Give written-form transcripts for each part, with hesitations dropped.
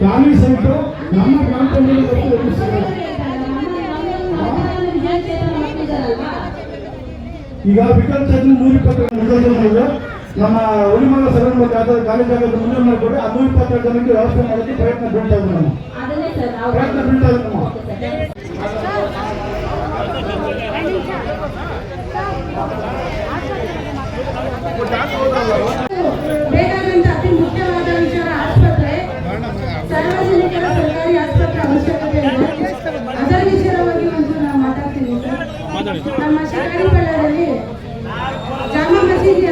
ಖಾಲಿ ಸೈಟು ನಮ್ಮ ಗ್ರಾಮ ಈಗ ವಿಕಲ್ ಚೇತನ 120 ನಮ್ಮ ಉಳಿಮಲ ಸಭೆ ಖಾಲಿ ಜಾಗ ಮುಂದೆ ಮಾಡಿಕೊಡಿ ಆ 122 ಜನಕ್ಕೆ ವ್ಯವಸ್ಥೆ ಮಾಡೋಕ್ಕೆ ಪ್ರಯತ್ನ ಬೀಳ್ತಾ ಇದ್ದೀವಿ ನಾವು ಪ್ರಯತ್ನ ಬೀಳ್ತಾ ಇದ್ದೀವಿ ನಾವು. ಬೇಕಾದಂತ ಅತಿ ಮುಖ್ಯವಾದ ವಿಚಾರ ಆಸ್ಪತ್ರೆ, ಸಾರ್ವಜನಿಕರ ಸರ್ಕಾರಿ ಆಸ್ಪತ್ರೆ ಅವಶ್ಯಕತೆ ಇದೆ. ಅದರ ವಿಚಾರವಾಗಿ ಒಂದು ನಾವು ಮಾತಾಡ್ತೀನಿ. ನಮ್ಮ ಶಿಕಾರಿಪಳ್ಳದಲ್ಲಿ ಜಾಮಾ ಮಸೀದಿ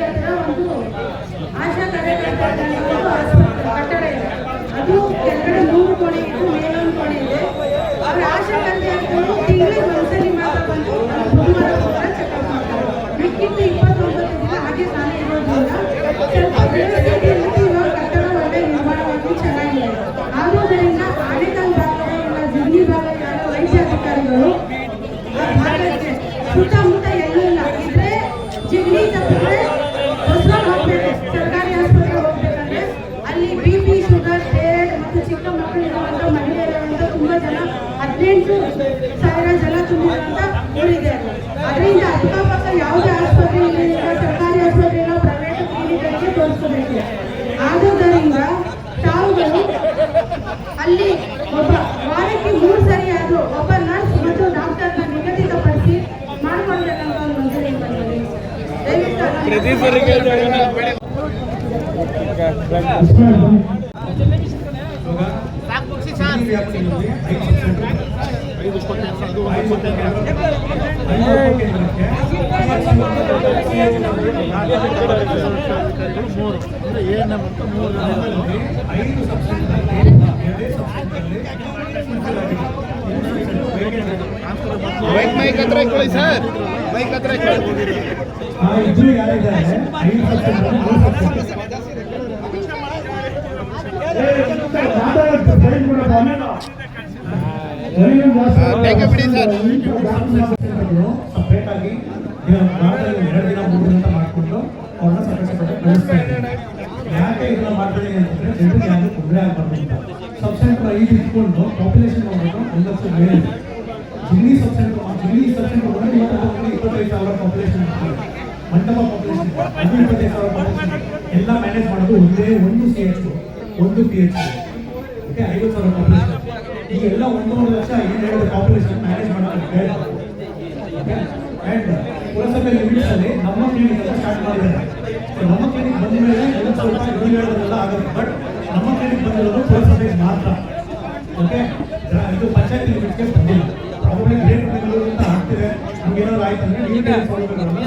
ಹತ್ರ ಒಂದು ಆಶಾ ಕಾರ್ಯಕರ್ತರ ಕಟ್ಟಡ ಇದೆ. ಅದು ಕೆಳಗಡೆ 3 ಕೋಣೆ ಇದ್ದು ಮೇಲೊಂದು ಕೋಣೆ ಇದೆ. ಅವರ ಆಶಾ ಕಾರ್ಯಕರ್ತರು ತಿಂಗಳಿಗೆ ಒಂದ್ಸಲಿ ಮಾತ್ರ ಬಂದು ಬುಧವಾರ ಚೆಕಪ್ ಮಾಡ್ತಾರೆ. ಮಿಕ್ಕಿದ್ದು 29 ದಿನ ಹಾಗೆ ತಾನೇ ಇರೋದ್ರಿಂದ ಸ್ವಲ್ಪ ಇವಾಗ ಕಟ್ಟಡ ಒಳ್ಳೆ ನಿರ್ಮಾಣವಾಗಿ ಚೆನ್ನಾಗಿದೆ. ಆದುದರಿಂದ ಆನೇಕಲ್ ಭಾಗದ ಇಲ್ಲ ಜಿಗ್ನಿ ಭಾಗದ ವೈದ್ಯಾಧಿಕಾರಿಗಳು ಆ ಭಾಗಕ್ಕೆ ಸುತ್ತಮುತ್ತ ಎಲ್ಲೂ ಇಲ್ಲ ಇದ್ರೆ ಜಿಗ್ನಿ ತಪ್ಪಿದ್ರೆ ಹೊಸದಾಗಿ ಹೋಗ್ಬೇಕು. ಸರ್ಕಾರಿ ಆಸ್ಪತ್ರೆ ಹೋಗ್ಬೇಕಂದ್ರೆ ಅಲ್ಲಿ BP, ಶುಗರ್, ಥೈರಾಯ್ಡ್ ಮತ್ತು ಚಿಕ್ಕ ಮಕ್ಕಳು ಇರುವಂತ ಮಹಿಳೆಯರುವಂತ ತುಂಬಾ ಜನ 18,000 ಜನ ತುಂಬಿರುವಂತ ಊರಿದೆ. ಅದರಿಂದ ಅಕ್ಕಪಕ್ಕ ಯಾವುದೇ ಆಸ್ಪತ್ರೆ ಇಲ್ಲ, ಸರ್ಕಾರಿ ಆಸ್ಪತ್ರೆ ಇಲ್ಲ, ಪ್ರೈವೇಟ್ ಕ್ಲಿನಿಕ್ಗಳಿಗೆ ತೋರಿಸಬೇಕು. ಆದುದರಿಂದ ತಾವುಗಳು ಅಲ್ಲಿ ವಾರಕ್ಕೆ 3 ಸರಿ ಆದರೂ ಒಬ್ಬ ನರ್ಸ್ ಮತ್ತು ಡಾಕ್ಟರ್ನ ನಿಗದಿತಪಡಿಸಿ ಮಾಡಿಕೊಡ್ಬೇಕಂತ ಒಂದು ಮಂಜೂರಿ ಬಂದಿದೆ. ಮೈಕ್ ಹತ್ರ ಇಟ್ಕೊಳ್ಳಿ ಸರ್, ಮೈಕ್ ಹತ್ರ ಇಟ್ಕೊಳ್ಳಿ. ಬಿಡಿ ಸರ್. ಸಪ್ರೇಟ್ ಆಗಿ 2 ದಿನ 3 ದಿನ ಮಾಡಿಕೊಂಡು ಅವ್ರನ್ನ ಸಪ್ರೇಟ್ ಕಳಿಸ್ತಾ ಇದ್ದಾರೆ. ಯಾಕೆ ಇದನ್ನ ಮಾಡ್ತಿದ್ದೀನಿ ಅಂತಂದ್ರೆ ಜನರಿಗೆ ಯಾರು ತೊಂದರೆ ಆಗಬಾರ್ದು ಅಂತ. ಸಬ್ ಸೆಂಟರ್ 5 ಇಟ್ಕೊಂಡು ಪಾಪ್ಯುಲೇಷನ್ ನೋಡೋದು 1 ಲಕ್ಷ ಮೇಲೆ. ಜಿಗ್ನಿ ಸಬ್ ಸೆಂಟರ್ 25,000 ಪಾಪ್ಯುಲೇಷನ್, ಮಂಟಪ ಪಾಪ್ಯುಲೇಷನ್ 25,000 ಪಾಪ್ಯುಲೇಷನ್ ಎಲ್ಲ ಮ್ಯಾನೇಜ್ ಮಾಡೋದು ಒಂದು CH, 1 PH, ಓಕೆ 50,000 ಪಾಪ್ಯುಲೇಷನ್. ಈ ಎಲ್ಲ 1.5 ಲಕ್ಷ ಏನು ಪಾಪ್ಯುಲೇಷನ್ ಮ್ಯಾನೇಜ್ ಮಾಡೋದು ಬೇಡ. ಓಕೆ ಆ್ಯಂಡ್ ಪುರಸಭೆ ಲಿಮಿಟ್ಸ್ ಅಲ್ಲಿ ನಮ್ಮ ಕ್ಲಿನಿಕ್ ಎಲ್ಲ ಸ್ಟಾರ್ಟ್ ಮಾಡಿದ್ದಾರೆ. ನಮ್ಮ ಕ್ಲಿನಿಕ್ ಬಂದ ಮೇಲೆ ಒಂದು ಸ್ವಲ್ಪ ಹೇಳೋದೆಲ್ಲ ಆಗುತ್ತೆ. ಬಟ್ ನಮ್ಮ ಕ್ಲಿನಿಕ್ ಬಂದಿರೋದು ಪುರಸಭೆಗೆ ಮಾತ್ರ. ಓಕೆ ಇದು ಪಂಚಾಯತ್ ಲಿಮಿಟ್ಗೆ ಬಂದಿಲ್ಲ. ಪ್ರಾಬ್ಲಮ್ ಗ್ರೇಟ್ ಬೆಂಗಳೂರು ಅಂತ ಆಗ್ತಿದೆ. ನಮ್ಗೆ ಏನಾದ್ರು ಆಯ್ತು ಅಂದ್ರೆ ನೀವು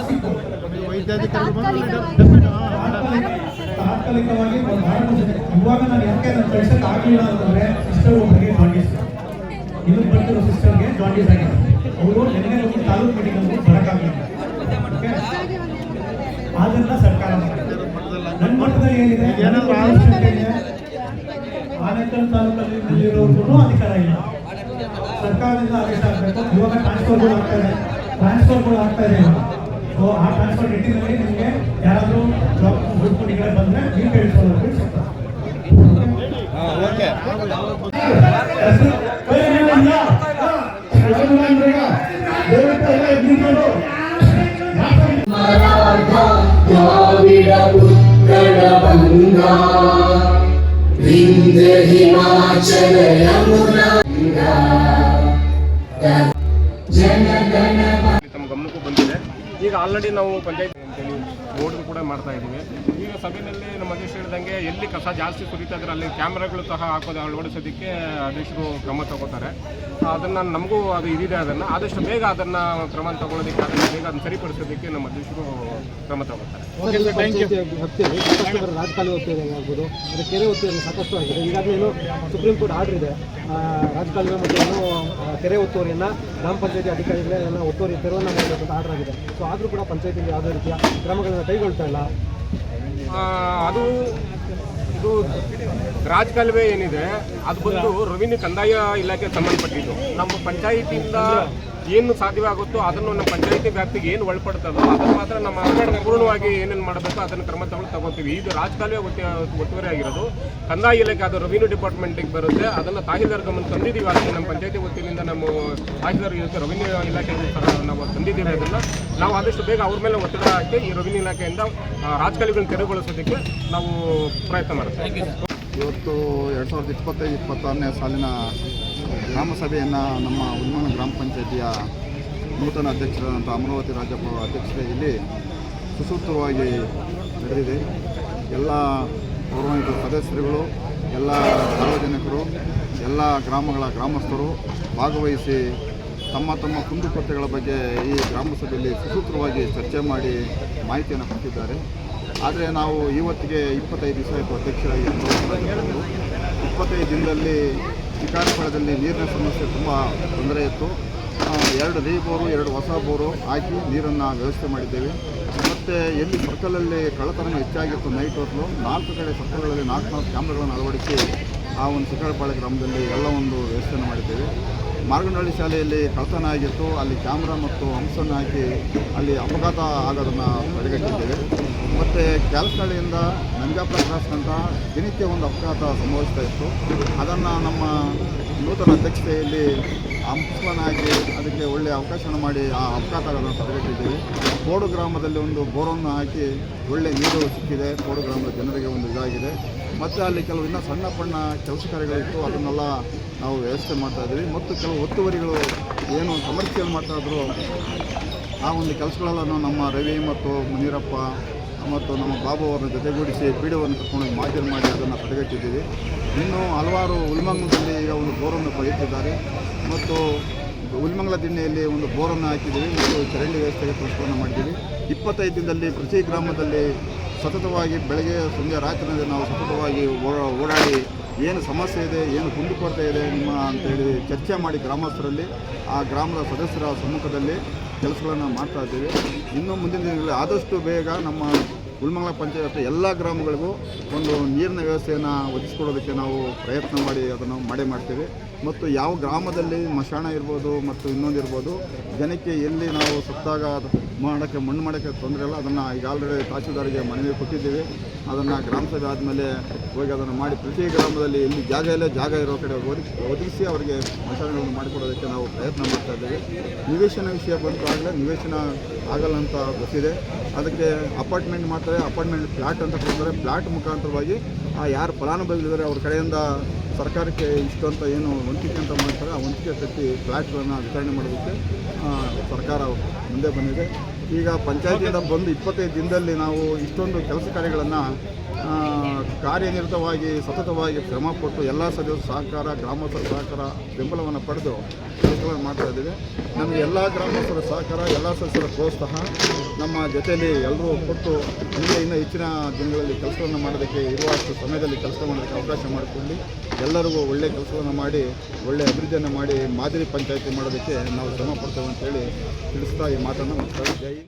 ಸಿಗ್ತದೆ. ತಾತ್ಕಾಲಿಕವಾಗಿ ಇವಾಗ ನಾನು ಯಾಕೆ ನನ್ನ ಕಳ್ಸಕ್ಕೆ ಆಗಲಿಲ್ಲ ಅಂತಂದ್ರೆ ಸಿಸ್ಟರ್ ಒಬ್ಬರಿಗೆ ಜಾಂಡೀಸ್, ಇನ್ನೊಂದು ಬರ್ತಿರೋ ಸಿಸ್ಟರ್ಗೆ ಜಾಂಡೀಸ್ ಆಗಿದೆ. ಅವರು ನಿನ್ನೆ ಒಂದು ತಾಲೂಕು ಮೀಟಿಂಗ್ ಬರೋಕ್ಕಾಗಲಿಲ್ಲ. ಓಕೆ ಆದ್ದರಿಂದ ಸರ್ಕಾರ ನನ್ನ ಮಟ್ಟದಲ್ಲಿ ಏನಿದೆ, ಆನೇಕಲ್ ತಾಲೂಕಲ್ಲಿರೋರ್ಗೂ ಅಧಿಕಾರ ಇಲ್ಲ. ಸರ್ಕಾರದಿಂದ ಆದೇಶ ಆಗಬೇಕು. ಇವಾಗ ಟ್ರಾನ್ಸ್ಫರ್ಗಳು ಆಗ್ತಾ ಇದೆ. ಸೊ ಆ ಟ್ರಾನ್ಸ್ಫರ್ ನಿಟ್ಟಿನಲ್ಲಿ ನಿಮಗೆ ಯಾರಾದರೂ ಜಾಬ್ ಹುಡುಕೊಂಡಿಗೆ ಬಂದರೆ ನೀವು ಕೇಳಿಸ್ಕೊಳ್ಳೋದು ಸಿಗ್ತದೆ. ತಮ್ಮ ಗಮನಕ್ಕೂ ಬಂದಿದೆ. ಈಗ ಆಲ್ರೆಡಿ ನಾವು ಪಂಚಾಯತ್ ಅಂತೇಳಿ ಬೋರ್ಡ್ ಕೂಡ ಮಾಡ್ತಾ ಇದ್ದೀವಿ. ಈಗ ಸಭೆಯಲ್ಲಿ ನಮ್ಮ ಅಧ್ಯಕ್ಷರು ಹೇಳಿದಂಗೆ ಎಲ್ಲಿ ಕಸ ಜಾಸ್ತಿ ಸುರಿತಾ ಇದ್ರೆ ಅಲ್ಲಿ ಕ್ಯಾಮ್ರಾಗಳು ಸಹ ಅಳವಡಿಸೋದಕ್ಕೆ ಅಧ್ಯಕ್ಷರು ಕ್ರಮ ತಗೋತಾರೆ. ಅದನ್ನು ನಮಗೂ ಅದು ಇದಿದೆ. ಅದನ್ನು ಆದಷ್ಟು ಬೇಗ ಅದನ್ನು ಕ್ರಮ ತಗೊಳ್ಳೋದಕ್ಕೆ, ಅದನ್ನು ಬೇಗ ಅದನ್ನು ಸರಿಪಡಿಸೋದಕ್ಕೆ ನಮ್ಮ ಅಧ್ಯಕ್ಷರು ಕ್ರಮ ತಗೋತಾರೆ. ರಾಜಕಾಲುವೆ ಒತ್ತುವರಿ ಆಗ್ಬೋದು, ಅದು ಕೆರೆ ಒತ್ತುವರಿ ಸಾಕಷ್ಟು ಆಗಿದೆ. ಈಗಾಗಲೇ ಸುಪ್ರೀಂ ಕೋರ್ಟ್ ಆರ್ಡರ್ ಇದೆ. ರಾಜಕಾಲುವೆ ಮತ್ತು ಕೆರೆ ಒತ್ತುವರಿಯನ್ನು ಗ್ರಾಮ ಪಂಚಾಯತಿ ಅಧಿಕಾರಿಗಳೇ ಒತ್ತುವರಿ ತೆರವನ್ನು ಮಾಡಬೇಕಂತ ಆರ್ಡರ್ ಆಗಿದೆ. ಸೊ ಆದರೂ ಕೂಡ ಪಂಚಾಯತಿಗೆ ಯಾವುದೇ ರೀತಿಯ ಕ್ರಮಗಳನ್ನು ಕೈಗೊಳ್ತಾ ಇಲ್ಲ. ಇದು ರಾಜಕಾಲುವೆ ಏನಿದೆ ಅದು ಬಂದು ರೆವಿನ್ಯೂ ಕಂದಾಯ ಇಲಾಖೆ ಸಂಬಂಧಪಟ್ಟಿದ್ದು. ನಮ್ಮ ಪಂಚಾಯಿತಿಯಿಂದ ಏನು ಸಾಧ್ಯವಾಗುತ್ತೋ ಅದನ್ನು ನಮ್ಮ ಪಂಚಾಯಿತಿ ವ್ಯಾಪ್ತಿಗೆ ಏನು ಒಳಪಡ್ತದೋ ಅದನ್ನು ಮಾತ್ರ ನಮ್ಮ ಪೂರ್ಣವಾಗಿ ಏನೇನು ಮಾಡಬೇಕು ಅದನ್ನು ಕ್ರಮ ತಗೊಳ್ತೀವಿ. ಇದು ರಾಜಕಾಲುವೆ ಒತ್ತುವರಿ ಆಗಿರೋದು ಕಂದಾಯ ಇಲಾಖೆ, ಅದು ರೆವಿನ್ಯೂ ಡಿಪಾರ್ಟ್ಮೆಂಟಿಗೆ ಬರುತ್ತೆ. ಅದನ್ನು ತಹಸೀಲ್ದಾರ್ ಗಮನ ತಂದಿದ್ದೀವಿ. ಅದಕ್ಕೆ ನಮ್ಮ ಪಂಚಾಯಿತಿ ವತಿಯಿಂದ ನಮ್ಮ ತಹಸೀಲ್ದಾರ್ ರೆವಿನ್ಯೂ ಇಲಾಖೆ ನಾವು ತಂದಿದ್ದೀವಿ. ಅದನ್ನು ನಾವು ಆದಷ್ಟು ಬೇಗ ಅವ್ರ ಮೇಲೆ ಒತ್ತಡ ಹಾಕಿ ಈ ರೆವಿನ್ಯೂ ಇಲಾಖೆಯಿಂದ ರಾಜಕಾಲುವೆಗಳನ್ನು ತೆರವುಗೊಳಿಸೋದಕ್ಕೆ ನಾವು ಪ್ರಯತ್ನ ಮಾಡ್ತೀವಿ. ಇವತ್ತು 2025-26ನೇ ಸಾಲಿನ ಗ್ರಾಮ ಸಭೆಯನ್ನು ನಮ್ಮ ಉಲ್ಮಂಗ್ಲ ಗ್ರಾಮ ಪಂಚಾಯಿತಿಯ ನೂತನ ಅಧ್ಯಕ್ಷರಾದಂಥ ಅಮರಾವತಿ ರಾಜಪ್ಪ ಅಧ್ಯಕ್ಷತೆಯಲ್ಲಿ ಸುಸೂತ್ರವಾಗಿ ನಡೆದಿದೆ. ಎಲ್ಲ ಗೌರವಾನ್ವಿತ ಸದಸ್ಯರುಗಳು, ಎಲ್ಲ ಸಾರ್ವಜನಿಕರು, ಎಲ್ಲ ಗ್ರಾಮಗಳ ಗ್ರಾಮಸ್ಥರು ಭಾಗವಹಿಸಿ ತಮ್ಮ ತಮ್ಮ ಕುಂದುಕೊರತೆಗಳ ಬಗ್ಗೆ ಈ ಗ್ರಾಮ ಸಭೆಯಲ್ಲಿ ಸುಸೂತ್ರವಾಗಿ ಚರ್ಚೆ ಮಾಡಿ ಮಾಹಿತಿಯನ್ನು ಕೊಟ್ಟಿದ್ದಾರೆ. ಆದರೆ ನಾವು ಇವತ್ತಿಗೆ 25 ದಿವಸ ಆಯಿತು ಅಧ್ಯಕ್ಷರಾಗಿ. 25 ದಿನದಲ್ಲಿ ಶಿಕಾರಿಪಾಳ್ಯದಲ್ಲಿ ನೀರಿನ ಸಮಸ್ಯೆ ತುಂಬ ತೊಂದರೆ ಇತ್ತು. 2 ರೀ ಬೋರು, 2 ಹೊಸ ಬೋರು ಹಾಕಿ ನೀರನ್ನು ವ್ಯವಸ್ಥೆ ಮಾಡಿದ್ದೇವೆ. ಮತ್ತು ಎಲ್ಲಿ ಸರ್ಕಲಲ್ಲಿ ಕಳ್ಳತನ ಹೆಚ್ಚಾಗಿತ್ತು ನೈಟ್ ಹೊತ್ತು 4 ಕಡೆ ಸರ್ಕಲ್ಗಳಲ್ಲಿ 4 ಕ್ಯಾಮ್ರಾಗಳನ್ನು ಅಳವಡಿಸಿ ಆ ಒಂದು ಶಿಕಾರಿಪಾಳ್ಯ ಗ್ರಾಮದಲ್ಲಿ ಎಲ್ಲ ಒಂದು ವ್ಯವಸ್ಥೆಯನ್ನು ಮಾಡಿದ್ದೇವೆ. ಮಾರ್ಗನಹಳ್ಳಿ ಶಾಲೆಯಲ್ಲಿ ಕಳ್ಳತನ ಆಗಿತ್ತು, ಅಲ್ಲಿ ಕ್ಯಾಮ್ರಾ ಮತ್ತು ಹಂಸನ್ನು ಹಾಕಿ ಅಲ್ಲಿ ಅಪಘಾತ ಆಗೋದನ್ನು ತಡೆಗಟ್ಟಿದ್ದೇವೆ. ಮತ್ತು ಕ್ಯಾಲ್ಸ್ನಹಳ್ಳಿಯಿಂದ ನಂಜಾಪುರ ಕ್ರಾಸ್ನಂತ ದಿನಕ್ಕೆ ಒಂದು ಅಪಘಾತ ಸಂಭವಿಸ್ತಾ ಇತ್ತು. ಅದನ್ನು ನಮ್ಮ ನೂತನ ಅಧ್ಯಕ್ಷತೆಯಲ್ಲಿ ಹಂಸವನ್ನು ಹಾಕಿ ಅದಕ್ಕೆ ಒಳ್ಳೆಯ ಅವಕಾಶವನ್ನು ಮಾಡಿ ಆ ಅಪಘಾತ ಆಗೋದನ್ನು ತಡೆಗಟ್ಟಿದ್ದೀವಿ. ಕೋಡು ಗ್ರಾಮದಲ್ಲಿ ಒಂದು ಬೋರನ್ನು ಹಾಕಿ ಒಳ್ಳೆಯ ನೀರು ಸಿಕ್ಕಿದೆ. ಕೋಡು ಗ್ರಾಮದ ಜನರಿಗೆ ಒಂದು ಇದಾಗಿದೆ. ಮತ್ತು ಅಲ್ಲಿ ಕೆಲವು ಇನ್ನೂ ಸಣ್ಣ ಪಣ್ಣ ಕೆಲಸ ಕಾರ್ಯಗಳಿತ್ತು, ಅದನ್ನೆಲ್ಲ ನಾವು ವ್ಯವಸ್ಥೆ ಮಾಡ್ತಾಯಿದ್ದೀವಿ. ಮತ್ತು ಕೆಲವು ಒತ್ತುವರಿಗಳು ಏನು ಕಮರ್ಷಿಯಲ್ ಮಾಡ್ತಾಯಿದ್ರು ಆ ಒಂದು ಕೆಲಸಗಳೆಲ್ಲನೂ ನಮ್ಮ ರವಿ ಮತ್ತು ಮುನೀರಪ್ಪ ಮತ್ತು ನಮ್ಮ ಬಾಬು ಅವರನ್ನ ಜೊತೆಗೂಡಿಸಿ ಪಿಡಿಒವನ್ನು ಕರ್ಕೊಂಡು ಮಾಜರ್ ಮಾಡಿ ಅದನ್ನು ತಡೆಗಟ್ಟಿದ್ದೀವಿ. ಇನ್ನು ಹಲವಾರು ಉಲ್ಮಂಗ್ಲದಲ್ಲಿ ಈಗ ಒಂದು ಬೋರನ್ನು ಕೊಯ್ಯುತ್ತಿದ್ದಾರೆ ಮತ್ತು ಉಲ್ಮಂಗ್ಲ ದಿಣ್ಣೆಯಲ್ಲಿ ಒಂದು ಬೋರನ್ನು ಹಾಕಿದ್ದೀವಿ ಮತ್ತು ಚರಂಡಿ ವ್ಯವಸ್ಥೆಗೆ ಕೆಲಸವನ್ನು ಮಾಡಿದ್ದೀವಿ. 25 ದಿನದಲ್ಲಿ ಪ್ರತಿ ಗ್ರಾಮದಲ್ಲಿ ಸತತವಾಗಿ ಬೆಳಗ್ಗೆ ಸಂಜೆ ರಾತ್ರಿ ನಾವು ಸತತವಾಗಿ ಓಡಾಡಿ ಏನು ಸಮಸ್ಯೆ ಇದೆ, ಏನು ಕುಂದುಕೊರತೆ ಇದೆ ನಿಮ್ಮ ಅಂತೇಳಿ ಚರ್ಚೆ ಮಾಡಿ ಗ್ರಾಮಸ್ಥರಲ್ಲಿ ಆ ಗ್ರಾಮದ ಸದಸ್ಯರ ಸಮ್ಮುಖದಲ್ಲಿ ಕೆಲಸಗಳನ್ನು ಮಾಡ್ತಾ ಇದ್ದೀವಿ. ಇನ್ನು ಮುಂದಿನ ದಿನಗಳಲ್ಲಿ ಆದಷ್ಟು ಬೇಗ ನಮ್ಮ ಉಲ್ಮಂಗ್ಲ ಪಂಚಾಯತ್ ಎಲ್ಲ ಗ್ರಾಮಗಳಿಗೂ ಒಂದು ನೀರಿನ ವ್ಯವಸ್ಥೆಯನ್ನು ಒದಗಿಸ್ಕೊಡೋದಕ್ಕೆ ನಾವು ಪ್ರಯತ್ನ ಮಾಡಿ ಅದನ್ನು ಮಾಡ್ತೀವಿ. ಮತ್ತು ಯಾವ ಗ್ರಾಮದಲ್ಲಿ ಮಶಾಣ ಇರ್ಬೋದು ಮತ್ತು ಇನ್ನೊಂದು ಇರ್ಬೋದು, ಜನಕ್ಕೆ ಎಲ್ಲಿ ನಾವು ಸತ್ತಾಗ ಮಾಡೋಕ್ಕೆ ಮಣ್ಣು ಮಾಡೋಕ್ಕೆ ತೊಂದರೆ ಇಲ್ಲ. ಅದನ್ನು ಈಗ ಆಲ್ರೆಡಿ ತಹಸೀಲ್ದಾರಿಗೆ ಮನವಿ ಕೊಟ್ಟಿದ್ದೀವಿ. ಅದನ್ನು ಗ್ರಾಮ ಸಭೆ ಆದಮೇಲೆ ಹೋಗಿ ಅದನ್ನು ಮಾಡಿ ಪ್ರತಿ ಗ್ರಾಮದಲ್ಲಿ ಎಲ್ಲಿ ಜಾಗ ಇರೋ ಕಡೆ ಒದಗಿಸಿ ಅವರಿಗೆ ಮಶಾಣಗಳನ್ನು ಮಾಡಿಕೊಡೋದಕ್ಕೆ ನಾವು ಪ್ರಯತ್ನ ಮಾಡ್ತಾಯಿದ್ದೀವಿ. ನಿವೇಶನ ವಿಷಯ ಬಂತು ಆಗಲೇ ನಿವೇಶನ ಆಗಲ್ಲ ಅಂತ ಗೊತ್ತಿದೆ. ಅದಕ್ಕೆ ಅಪಾರ್ಟ್ಮೆಂಟ್ ಮಾಡ್ತಾರೆ, ಅಪಾರ್ಟ್ಮೆಂಟ್ ಫ್ಲ್ಯಾಟ್ ಅಂತ ಕೊಡ್ತಾರೆ. ಫ್ಲ್ಯಾಟ್ ಮುಖಾಂತರವಾಗಿ ಯಾರು ಫಲಾನುಭವಿಗಳಿದ್ದಾರೆ ಅವ್ರ ಕಡೆಯಿಂದ ಸರ್ಕಾರಕ್ಕೆ ಇಷ್ಟು ಅಂತ ಏನು ವಂತಿಕೆ ಅಂತ ಮಾಡ್ತಾರೆ ಆ ವಂತಿಕೆ ಕಟ್ಟಿ ಫ್ಲ್ಯಾಟ್ಗಳನ್ನು ವಿತರಣೆ ಮಾಡೋದಕ್ಕೆ ಸರ್ಕಾರ ಮುಂದೆ ಬಂದಿದೆ. ಈಗ ಪಂಚಾಯತಿಯಿಂದ ಬಂದು 25 ದಿನದಲ್ಲಿ ನಾವು ಇಷ್ಟೊಂದು ಕೆಲಸ ಕಾರ್ಯಗಳನ್ನು ಕಾರ್ಯನಿರತವಾಗಿ ಸತತವಾಗಿ ಶ್ರಮಪಟ್ಟು ಎಲ್ಲ ಸದಸ್ಯರ ಸಹಕಾರ, ಗ್ರಾಮಸ್ಥರ ಸಹಕಾರ ಬೆಂಬಲವನ್ನು ಪಡೆದು ಕೆಲಸಗಳನ್ನು ಮಾಡ್ತಾಯಿದ್ದೀವಿ. ನಮಗೆ ಎಲ್ಲ ಗ್ರಾಮಸ್ಥರ ಸಹಕಾರ, ಎಲ್ಲ ಸದಸ್ಯರ ಪ್ರೋತ್ಸಾಹ ನಮ್ಮ ಜೊತೆಯಲ್ಲಿ ಎಲ್ಲರೂ ಕೊಟ್ಟು ಮುಂದೆ ಇನ್ನೂ ಹೆಚ್ಚಿನ ದಿನಗಳಲ್ಲಿ ಕೆಲಸವನ್ನು ಮಾಡೋದಕ್ಕೆ ಇರುವಷ್ಟು ಸಮಯದಲ್ಲಿ ಕೆಲಸ ಮಾಡೋದಕ್ಕೆ ಅವಕಾಶ ಮಾಡಿಕೊಂಡು ಎಲ್ಲರಿಗೂ ಒಳ್ಳೆಯ ಕೆಲಸವನ್ನು ಮಾಡಿ ಒಳ್ಳೆಯ ಅಭಿವೃದ್ಧಿಯನ್ನು ಮಾಡಿ ಮಾದರಿ ಪಂಚಾಯಿತಿ ಮಾಡೋದಕ್ಕೆ ನಾವು ಶ್ರಮ ಪಡ್ತೇವೆ ಅಂತೇಳಿ ತಿಳಿಸ್ತಾ ಈ ಮಾತನ್ನು ಮುಗಿಸ್ತಾ